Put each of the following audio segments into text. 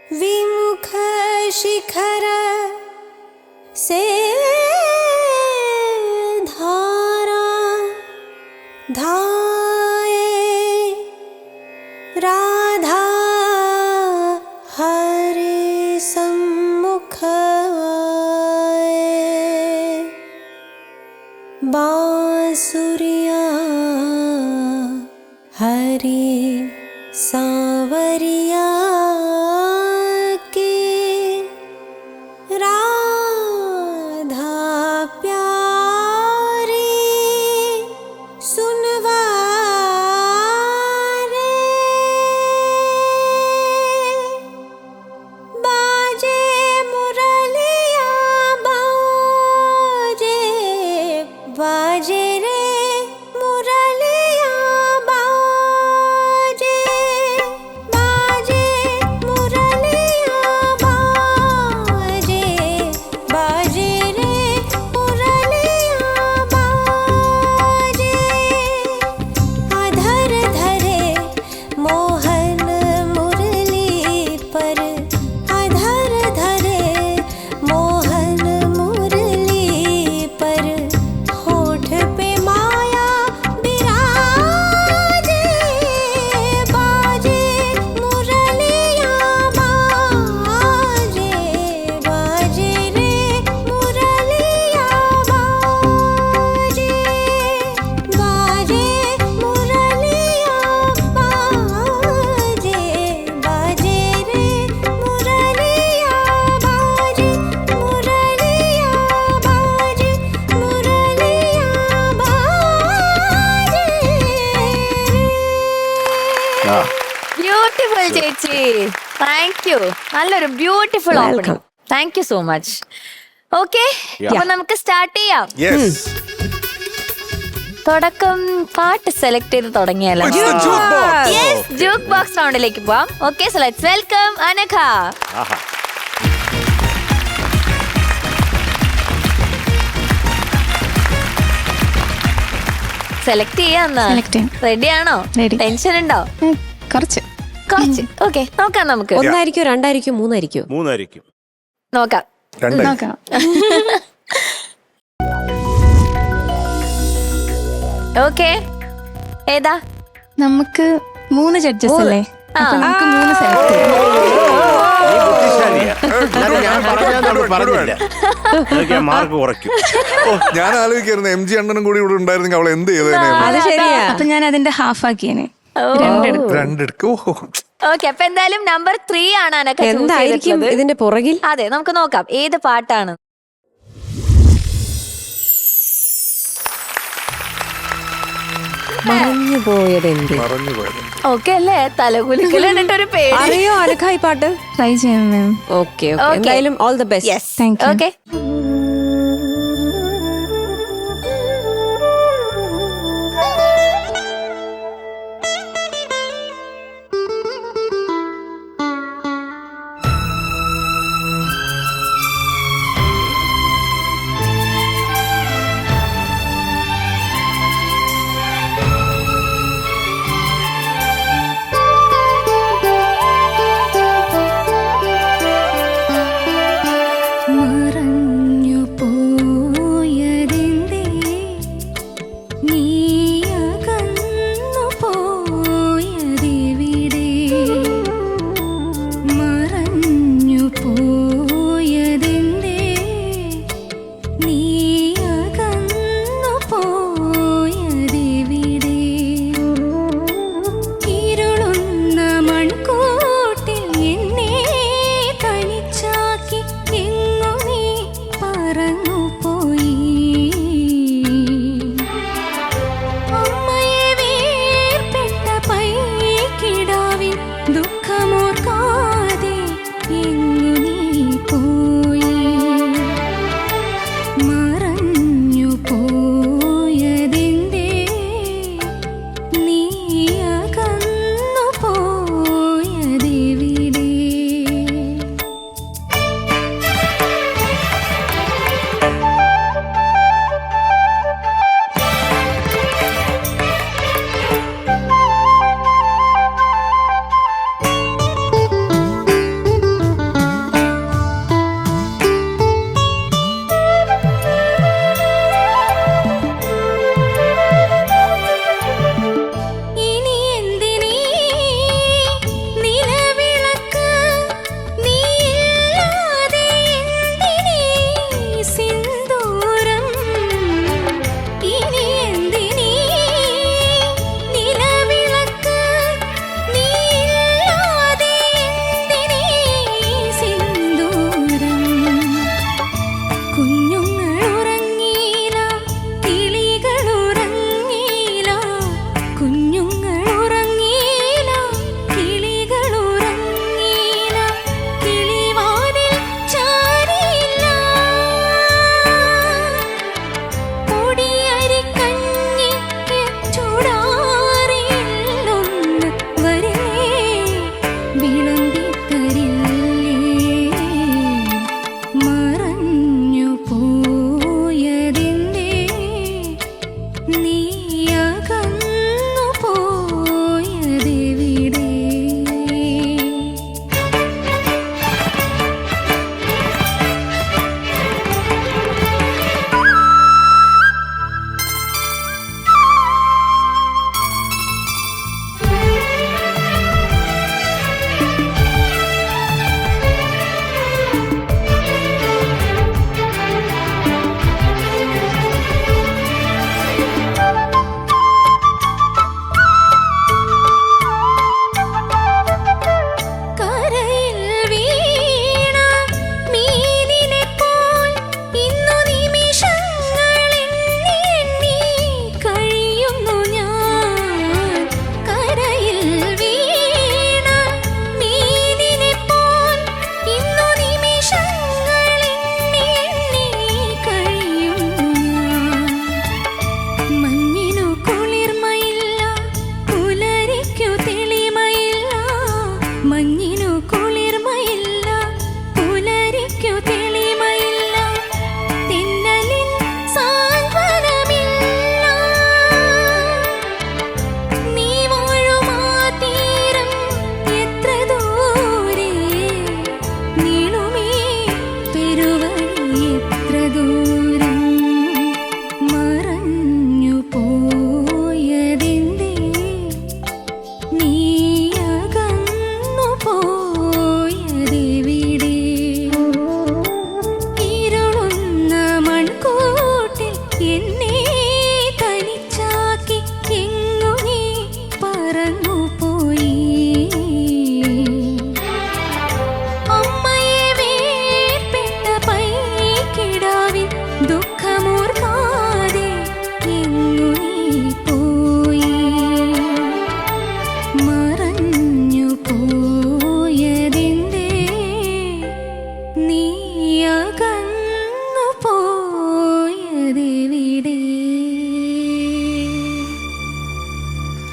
विमुख शिखर से धारा धाये राधा हरि सम्मुख आए। बांसुरिया हरि सांवरिया के राधा प्यारी सुनवारे। बाजे मुरलिया बाजे बाजे रे मुरलिया बाजे बाजे मुरलिया बाजे बाजे रे मुरलिया बाजे। अधर धरे मोहन मुरली पर अधर धरे मोहन मुरली पर होठ पे माया बिराजे। बाजे मुरलिया बाजे बाजे रे मुरलिया बाजे बाजे मुरलिया बाजे बाजे रे मुरलिया बाजे मुरलिया बाजे मुरलिया बाजे। ബ്യൂട്ടിഫുൾ ചേച്ചി, താങ്ക് യു. നല്ലൊരു beautiful opening. Thank you so much. Okay, അപ്പൊ നമുക്ക് സ്റ്റാർട്ട് ചെയ്യാം. Yes. തുടക്കം പാട്ട് സെലക്ട് ചെയ്ത് തുടങ്ങിയാലോ? It's the jukebox. Jukebox റൗണ്ടിലേക്ക് പോവാം. Okay, so let's welcome Anagha. ആഹാ. സെലക്ട് ചെയ്യാന്ന്. Select ചെയ്യാം. റെഡി ആണോ? Ready. ടെൻഷൻ ഉണ്ടോ? കുറച്ച് കുറച്ച്. ഓക്കെ, നോക്കാം നമുക്ക്. ഒന്നായിരിക്കോ രണ്ടായിരിക്കോ മൂന്നായിരിക്കോ? മൂന്നായിരിക്കും. നോക്കാം. നോക്കാം. ഓക്കെ, ഏതാ? നമുക്ക് 3 ജഡ്ജസ് അല്ലേ? ആ. അപ്പൊ നമുക്ക് 3 സെലക്ട് ചെയ്യാം. നീ ബുദ്ധിശാലിയാ. എന്നാലും ഞാൻ പറഞ്ഞാൽ പറഞ്ഞില്ല. അതൊക്കെ മാർക്ക് കുറയ്ക്കും. ഞാൻ ആലോചിക്കായിരുന്നു MG അണ്ണനും കൂടി ഇവിടെ ഉണ്ടായിരുന്നെങ്കിൽ അവൾ എന്ത് ചെയ്തേനെ. അത് ശരിയാ. അപ്പൊ ഞാൻ അതിന്റെ ഹാഫ് ആക്കിയേനെ. ഓ. രണ്ടെടുക്കോ. ഓക്കെ, അപ്പൊ എന്തായാലും നമ്പർ 3 ആണ് അനഘ choose എന്തായിരിക്കും ചെയ്തിട്ടുള്ളത്. ഇതിന്റെ പുറകിൽ? അതെ, നമുക്ക് നോക്കാം ഏത് പാട്ടാണ്. മറഞ്ഞു പോയത് എന്ത്? പറഞ്ഞു പോയത് ഓക്കെ അല്ലേ? തലകുലുക്കൽ എന്നിട്ടൊരു പേര്. അറിയോ അനഘ ഈ പാട്ട്? ട്രൈ ചെയ്യാം മാം. Okay Okay. എന്തായാലും all the best. Yes, Thank you. Okay. മറഞ്ഞു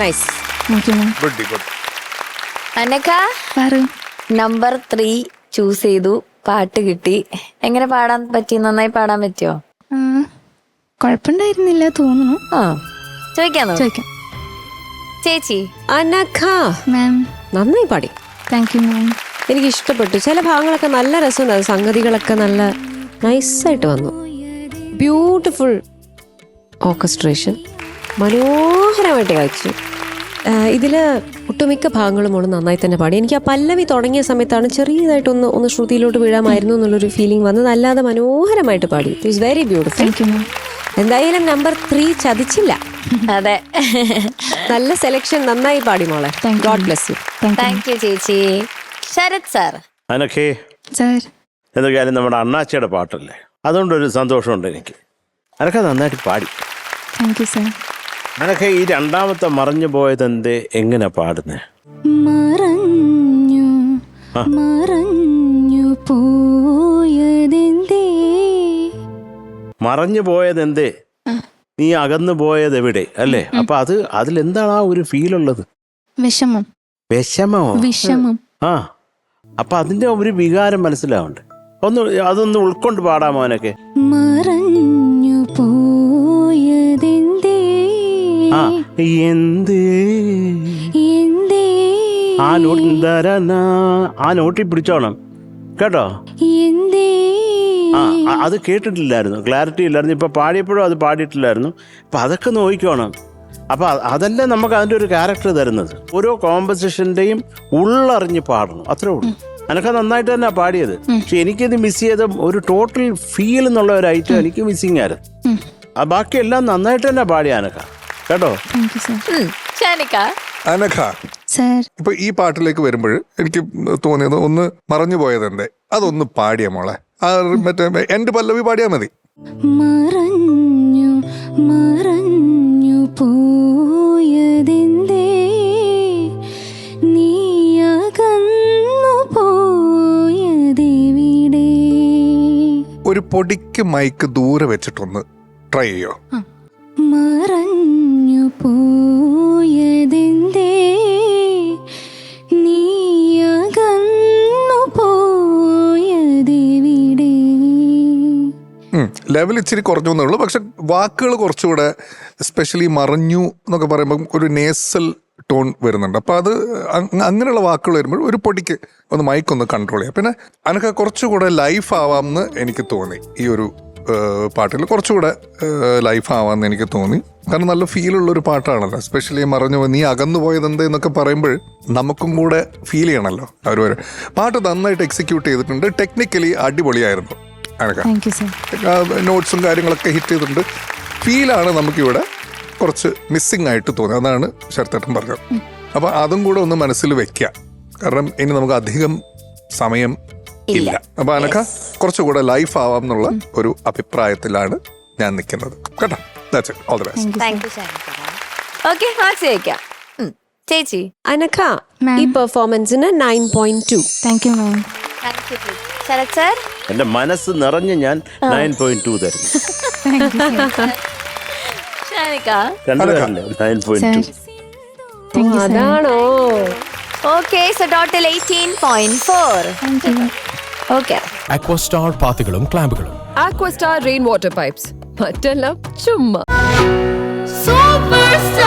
nice. Thank you ma'am. Good good. Anagha പറ. നമ്പർ 3 ചൂസ് ചെയ്തു, പാട്ട് കിട്ടി. എങ്ങനെ പാടാൻ പറ്റി? നന്നായി പാടാൻ പറ്റിയോ? കുഴപ്പമുണ്ടായിരുന്നില്ല തോന്നുന്നു. ആ ചോദിക്കാന്നോ? ചോദിക്കാം. ചേച്ചി അനഘ മാം. നന്നായി പാടി. താങ്ക് യു മാം. എനിക്ക് ഇഷ്ടപ്പെട്ടു. ചില ഭാഗങ്ങളൊക്കെ നല്ല രസമുണ്ടായിരുന്നു, സംഗതികളൊക്കെ നല്ല നൈസായിട്ട് വന്നു. ബ്യൂട്ടിഫുൾ ഓർക്കസ്ട്രേഷൻ, മനോഹരമായിട്ട് കഴിച്ചു. ഇതിൽ ഒട്ടുമിക്ക ഭാഗങ്ങളും മോള് നന്നായി തന്നെ പാടി. എനിക്ക് ആ പല്ലവി തുടങ്ങിയ സമയത്താണ് ചെറിയതായിട്ടൊന്ന് ശ്രുതിയിലോട്ട് വീഴാമായിരുന്നു എന്നുള്ളൊരു ഫീലിംഗ് വന്നത്. അല്ലാതെ മനോഹരമായിട്ട് പാടി. It is very beautiful. Thank you മാം. എന്തായാലും നമ്പർ 3 ചതിച്ചില്ല. അതെ, നല്ല സെലക്ഷൻ, നന്നായി പാടി മോളെ. Thank you. God bless you. Thank you ചേച്ചി. ശരത് സാർ അനഘേ, സാർ. എന്തൊക്കെയായാലും നമ്മുടെ അണ്ണാച്ചിയുടെ പാട്ടല്ലേ, അതുകൊണ്ടൊരു സന്തോഷമുണ്ട് എനിക്ക്. അനഘ നന്നായിട്ട് പാടി. Thank you sir. അനഘ ഈ രണ്ടാമത്തെ മറഞ്ഞു പോയതെന്തേ എങ്ങനെ പാടുന്നേ? മറഞ്ഞു മറഞ്ഞു പോയതെന്തേ. മറഞ്ഞു പോയതെന്തേ, നീ അകന്നു പോയത് എവിടെ അല്ലേ? അപ്പൊ അതിലെന്താണ് ആ ഒരു ഫീൽ ഉള്ളത്? വിഷമം. വിഷമോ? വിഷമം. ആ, അപ്പൊ അതിന്റെ ഒരു വികാരം മനസ്സിലാവുണ്ട്. അതൊന്ന് ഉൾക്കൊണ്ട് പാടാമോ അനക്കെ? മറഞ്ഞു പോയതെന്തേ. ആ എന്തേ എന്തേ. ആ നോട്ടിൽ പിടിച്ചോണം കേട്ടോ. എന്തേ. ആ അത് കേട്ടിട്ടില്ലായിരുന്നു, ക്ലാരിറ്റി ഇല്ലായിരുന്നു. ഇപ്പൊ പാടിയപ്പോഴും അത് പാടിയിട്ടില്ലായിരുന്നു. അപ്പൊ അതൊക്കെ നോക്കിക്കോണം. അപ്പൊ അതല്ലേ നമുക്ക് അതിന്റെ ഒരു ക്യാരക്ടർ തരുന്നത്. ഓരോ കോമ്പസിഷന്റെയും ഉള്ളറിഞ്ഞ് പാടണം, അത്രേ ഉള്ളൂ. അനക്ക നന്നായിട്ട് തന്നെ പാടിയത്. പക്ഷെ എനിക്കിത് മിസ് ചെയ്ത ഒരു ടോട്ടൽ ഫീൽ എന്നുള്ള ഒരു ഐറ്റം എനിക്ക് മിസ്സിങ് ആയിരുന്നു. ആ ബാക്കിയെല്ലാം നന്നായിട്ട് തന്നെ പാടിയ അനക്ക കേട്ടോ. Thank you sir. Shanika Anagha, sir. ഇപ്പൊ ഈ പാട്ടിലേക്ക് വരുമ്പോൾ എനിക്ക് തോന്നിയത് ഒന്ന് മറഞ്ഞു പോയതെന്തേ അതൊന്ന് പാടിയ മോളെ. ആ മറ്റേ എന്റെ പല്ലവി പാടിയാ മതി. മറഞ്ഞു മറഞ്ഞു പോയതെന്തേ. നീ അകന്നു പോയതെവിടെ. ഒരു പൊടിക്ക് മൈക്ക് ദൂരെ വെച്ചിട്ടൊന്ന് ട്രൈ ചെയ്യോ. മറഞ്ഞു പോയതെന്തേ. നീ അകന്നു പോയതെവിടെ. ലെവൽ ഇച്ചിരി കുറഞ്ഞു എന്നുള്ളൂ. പക്ഷെ വാക്കുകൾ കുറച്ചുകൂടെ, എസ്പെഷ്യലി മറഞ്ഞു എന്നൊക്കെ പറയുമ്പോൾ ഒരു നേസൽ ടോൺ വരുന്നുണ്ട്. അപ്പോൾ അത് അങ്ങനെയുള്ള വാക്കുകൾ വരുമ്പോൾ ഒരു പൊടിക്ക് ഒന്ന് മൈക്കൊന്ന് കൺട്രോൾ ചെയ്യാം. പിന്നെ അനക്ക് കുറച്ചുകൂടെ ലൈഫ് ആവാമെന്ന് എനിക്ക് തോന്നി. ഈ ഒരു പാട്ടിൽ കുറച്ചുകൂടെ ലൈഫ് ആവാമെന്ന് എനിക്ക് തോന്നി. കാരണം നല്ല ഫീലുള്ളൊരു പാട്ടാണല്ലോ. എസ്പെഷ്യലി മറഞ്ഞു നീ അകന്നു പോയതെന്ത് എന്നൊക്കെ പറയുമ്പോൾ നമുക്കും കൂടെ ഫീൽ ചെയ്യണമല്ലോ. അവർ പാട്ട് നന്നായിട്ട് എക്സിക്യൂട്ട് ചെയ്തിട്ടുണ്ട്. ടെക്നിക്കലി അടിപൊളിയായിരുന്നു അനക്ക. Thank you sir. നോട്ട്സും കാര്യങ്ങളൊക്കെ ഹിറ്റ് ചെയ്തിട്ടുണ്ട്. ഫീലാണ് നമുക്കിവിടെ കുറച്ച് മിസ്സിങ് ആയിട്ട് തോന്നി. അതാണ് ശരത്തേട്ടൻ പറഞ്ഞത്. അപ്പം അതും കൂടെ ഒന്ന് മനസ്സിൽ വെക്കുക. കാരണം ഇനി നമുക്ക് അധികം സമയം ഇല്ല. അപ്പൊ അനക്ക കുറച്ചുകൂടെ ലൈഫ് ആവാം എന്നുള്ള ഒരു അഭിപ്രായത്തിലാണ് ഞാൻ നിൽക്കുന്നത് കേട്ടോ. That's it. All the best. Thank you ഷാനിക്ക. Okay, marks ചോദിക്കാം. ചേച്ചി അനഘ, Ma'am. ഈ പെർഫോമൻസിന് 9.2. Thank you ma'am. Thank you ചേച്ചി. ശരത് സാർ എന്റെ മനസ്സ് നിറഞ്ഞ് ഞാൻ 9.2 തരുന്നു. ഷാനിക്ക രണ്ടുപേരല്ലേ 9.2. Thank you sir. അതാണോ? Okay, so total 18.4. Thank you. Okay, അക്വസ്റ്റാർ പാത്തികളും ക്ലാമ്പുകളും Aquastar rainwater pipes. മറ്റെല്ലാം ചുമ്മാ. Super star